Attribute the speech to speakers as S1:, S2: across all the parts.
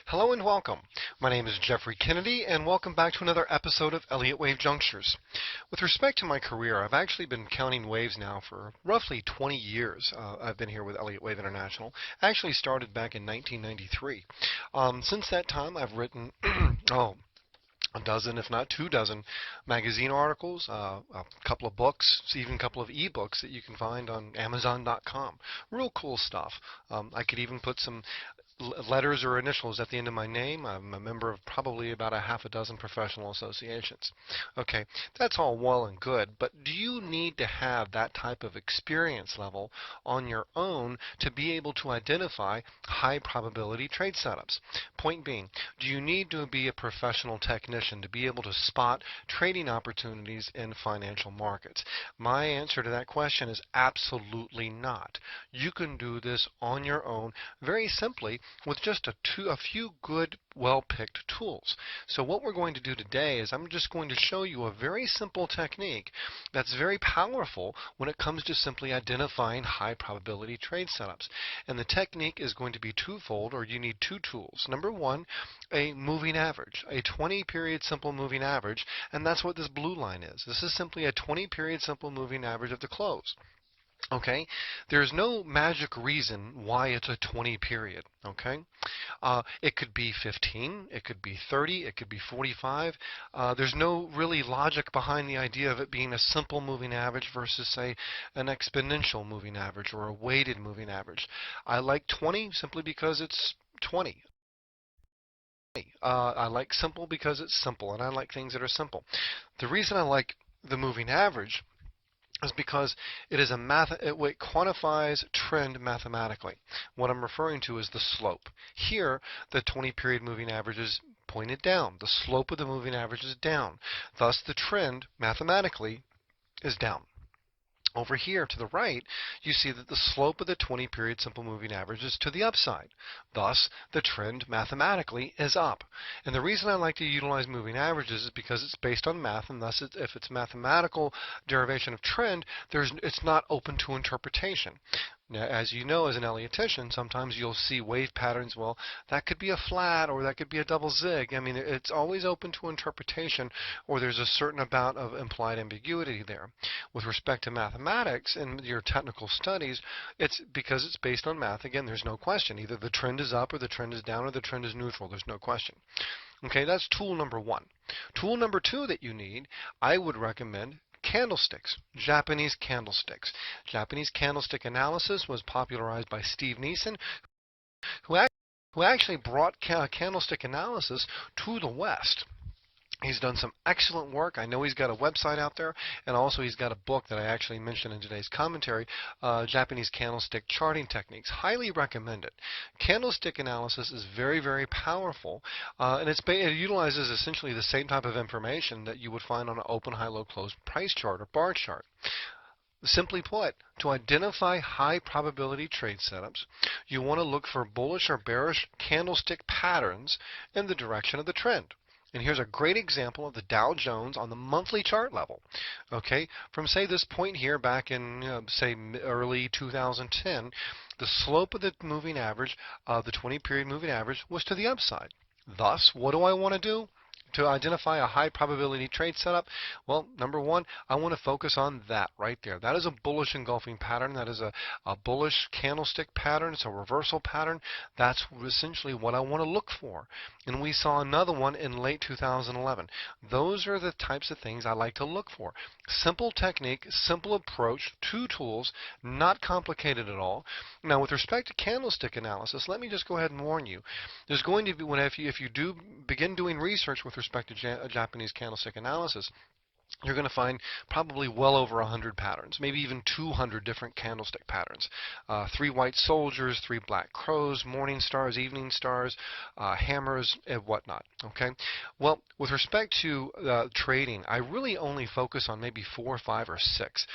S1: Hello and welcome. My name is Jeffrey Kennedy, and welcome back to another episode of Elliott Wave Junctures. With respect to my career, I've actually been counting waves now for roughly 20 years. I've been here with Elliott Wave International. I actually started back in 1993. Since that time, I've written a dozen, if not 2 dozen, magazine articles, a couple of books, even a couple of ebooks that you can find on Amazon.com. Real cool stuff. I could even put some letters or initials at the end of my name. I'm a member of probably about a half a dozen professional associations. Okay, that's all well and good, but do you need to have that type of experience level on your own to be able to identify high probability trade setups? Point being, do you need to be a professional technician to be able to spot trading opportunities in financial markets? My answer to that question is absolutely not. You can do this on your own very simply with just a few good, well-picked tools. So what we're going to do today is I'm just going to show you a very simple technique that's very powerful when it comes to simply identifying high probability trade setups. And the technique is going to be twofold, or you need two tools. Number one, a moving average, a 20-period simple moving average, and that's what this blue line is. This is simply a 20-period simple moving average of the close. Okay, there's no magic reason why it's a 20 period. Okay, it could be 15, it could be 30, it could be 45. There's no really logic behind the idea of it being a simple moving average versus, say, an exponential moving average or a weighted moving average. I like 20 simply because it's 20. I like simple because it's simple, and I like things that are simple. The reason I like the moving average is because it quantifies trend mathematically. What I'm referring to is the slope. Here, the 20-period moving average is pointed down. The slope of the moving average is down. Thus, the trend mathematically is down. Over here to the right, you see that the slope of the 20-period simple moving average is to the upside. Thus, the trend mathematically is up. And the reason I like to utilize moving averages is because it's based on math, and thus if it's mathematical derivation of trend, it's not open to interpretation. Now, as you know, as an Elliottician, sometimes you'll see wave patterns. Well, that could be a flat or that could be a double zig. I mean, it's always open to interpretation, or there's a certain amount of implied ambiguity there. With respect to mathematics and your technical studies, it's because it's based on math. Again, there's no question. Either the trend is up or the trend is down or the trend is neutral. There's no question. Okay, that's tool number one. Tool number two that you need, I would recommend candlesticks, Japanese candlesticks. Japanese candlestick analysis was popularized by Steve Nissen, who actually brought candlestick analysis to the West. He's done some excellent work. I know he's got a website out there, and also he's got a book that I actually mentioned in today's commentary, Japanese Candlestick Charting Techniques. Highly recommend it. Candlestick analysis is very, very powerful, and it utilizes essentially the same type of information that you would find on an open, high, low, close price chart or bar chart. Simply put, to identify high probability trade setups, you want to look for bullish or bearish candlestick patterns in the direction of the trend. And here's a great example of the Dow Jones on the monthly chart level. Okay, from say this point here back in say early 2010, the slope of the moving average, the 20-period moving average, was to the upside. Thus, what do I want to do to identify a high probability trade setup? Well, number one, I want to focus on that right there. That is a bullish engulfing pattern. That is a bullish candlestick pattern. It's a reversal pattern. That's essentially what I want to look for. And we saw another one in late 2011. Those are the types of things I like to look for. Simple technique, simple approach, two tools, not complicated at all. Now, with respect to candlestick analysis, let me just go ahead and warn you. There's going to be, if you do begin doing research with respect to Japanese candlestick analysis, you're going to find probably well over 100 patterns, maybe even 200 different candlestick patterns. 3 white soldiers, 3 black crows, morning stars, evening stars, hammers, and whatnot. Okay. Well, with respect to trading, I really only focus on maybe 4, 5, or 6.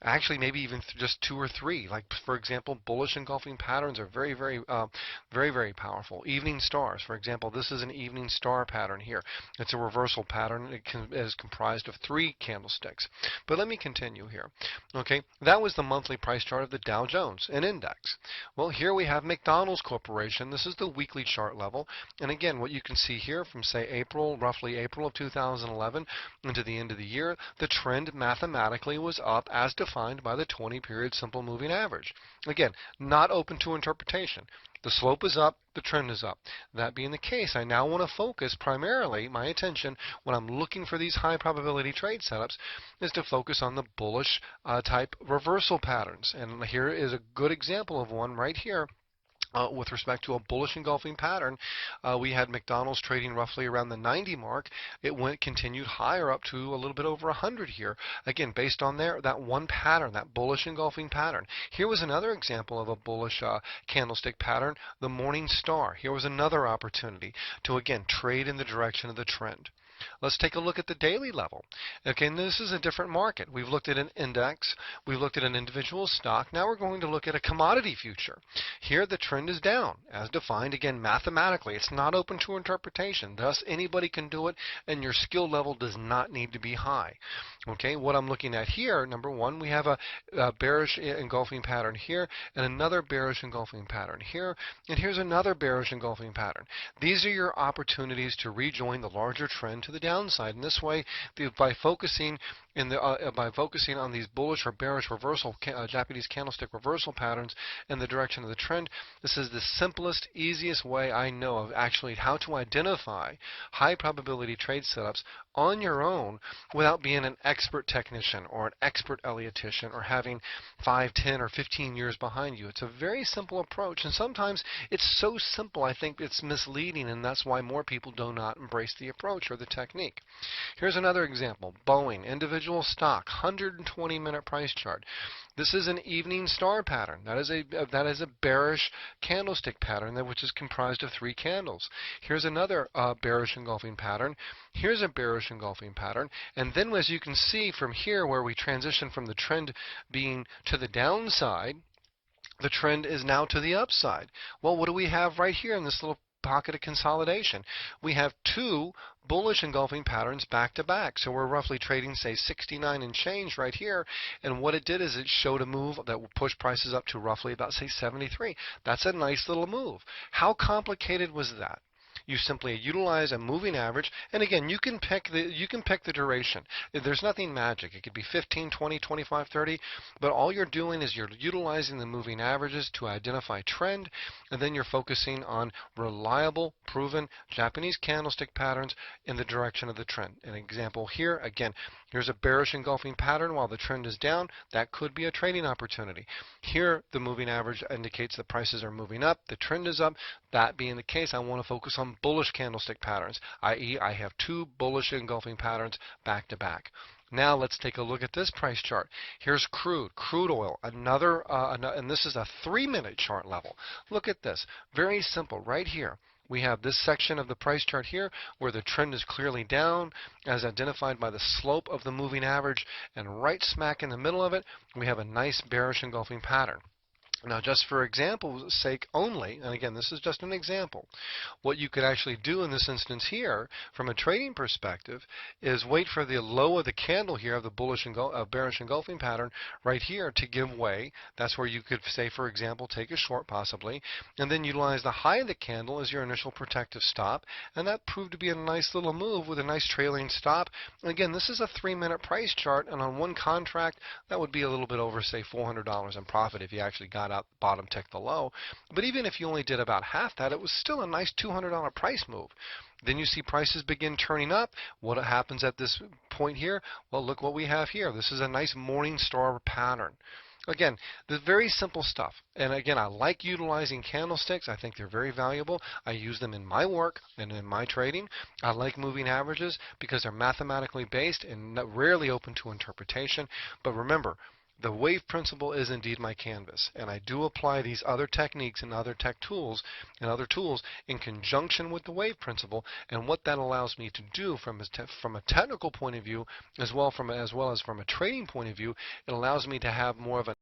S1: Actually, maybe even just two or three. Like for example, bullish engulfing patterns are very powerful. Evening stars, for example, this is an evening star pattern here. It's a reversal pattern. It is comprised of three candlesticks. But let me continue here. Okay, that was the monthly price chart of the Dow Jones, an index. Well, here we have McDonald's Corporation. This is the weekly chart level. And again, what you can see here from say roughly April of 2011 into the end of the year, the trend mathematically was up as defined by the 20-period simple moving average. Again, not open to interpretation. The slope is up, the trend is up. That being the case, I now want to focus primarily my attention when I'm looking for these high probability trade setups is to focus on the bullish type reversal patterns. And here is a good example of one right here. With respect to a bullish engulfing pattern, we had McDonald's trading roughly around the 90 mark. It continued higher up to a little bit over 100 here. Again, based on that one pattern, that bullish engulfing pattern. Here was another example of a bullish candlestick pattern, the Morning Star. Here was another opportunity to again trade in the direction of the trend. Let's take a look at the daily level. Okay, and this is a different market. We've looked at an index, we've looked at an individual stock. Now we're going to look at a commodity future. Here the trend is down, as defined again mathematically. It's not open to interpretation. Thus, anybody can do it, and your skill level does not need to be high. Okay, what I'm looking at here, number one, we have a bearish engulfing pattern here, and another bearish engulfing pattern here, and here's another bearish engulfing pattern. These are your opportunities to rejoin the larger trend to the downside. In this way, by focusing on these bullish or bearish reversal Japanese candlestick reversal patterns in the direction of the trend, this is the simplest, easiest way I know of actually how to identify high probability trade setups on your own without being an expert technician or an expert Elliottician or having 5, 10, or 15 years behind you. It's a very simple approach, and sometimes it's so simple I think it's misleading, and that's why more people do not embrace the approach or the technique. Here's another example. Boeing, individual stock, 120-minute price chart. This is an evening star pattern. That is a bearish candlestick pattern which is comprised of three candles. Here's another bearish engulfing pattern. Here's a bearish engulfing pattern. And then as you can see from here where we transition from the trend being to the downside, the trend is now to the upside. Well, what do we have right here in this little pocket of consolidation? We have two bullish engulfing patterns back to back. So we're roughly trading, say, 69 and change right here. And what it did is it showed a move that will push prices up to roughly about, say, 73. That's a nice little move. How complicated was that? You simply utilize a moving average, and again, you can pick the duration. There's nothing magic. It could be 15, 20, 25, 30, but all you're doing is you're utilizing the moving averages to identify trend, and then you're focusing on reliable, proven Japanese candlestick patterns in the direction of the trend. An example here, again, here's a bearish engulfing pattern while the trend is down. That could be a trading opportunity. Here, the moving average indicates the prices are moving up, the trend is up. That being the case, I want to focus on bullish candlestick patterns, i.e. I have two bullish engulfing patterns back to back. Now let's take a look at this price chart. Here's crude oil, and this is a 3-minute chart level. Look at this, very simple right here. We have this section of the price chart here where the trend is clearly down as identified by the slope of the moving average, and right smack in the middle of it we have a nice bearish engulfing pattern. Now, just for example's sake only, and again, this is just an example, what you could actually do in this instance here, from a trading perspective, is wait for the low of the candle here of the bearish engulfing pattern right here to give way. That's where you could say, for example, take a short possibly, and then utilize the high of the candle as your initial protective stop, and that proved to be a nice little move with a nice trailing stop. And again, this is a 3-minute price chart, and on one contract, that would be a little bit over, say, $400 in profit if you actually got out the bottom, tick the low. But even if you only did about half that, it was still a nice $200 price move. Then you see prices begin turning up. What happens at this point here? Well, look what we have here. This is a nice morning star pattern. Again, the very simple stuff. And again, I like utilizing candlesticks. I think they're very valuable. I use them in my work and in my trading. I like moving averages because they're mathematically based and rarely open to interpretation. But remember, The wave principle is indeed my canvas, and I do apply these other techniques and other tools in conjunction with the wave principle. And what that allows me to do from a technical point of view, as well as from a trading point of view, it allows me to have more of a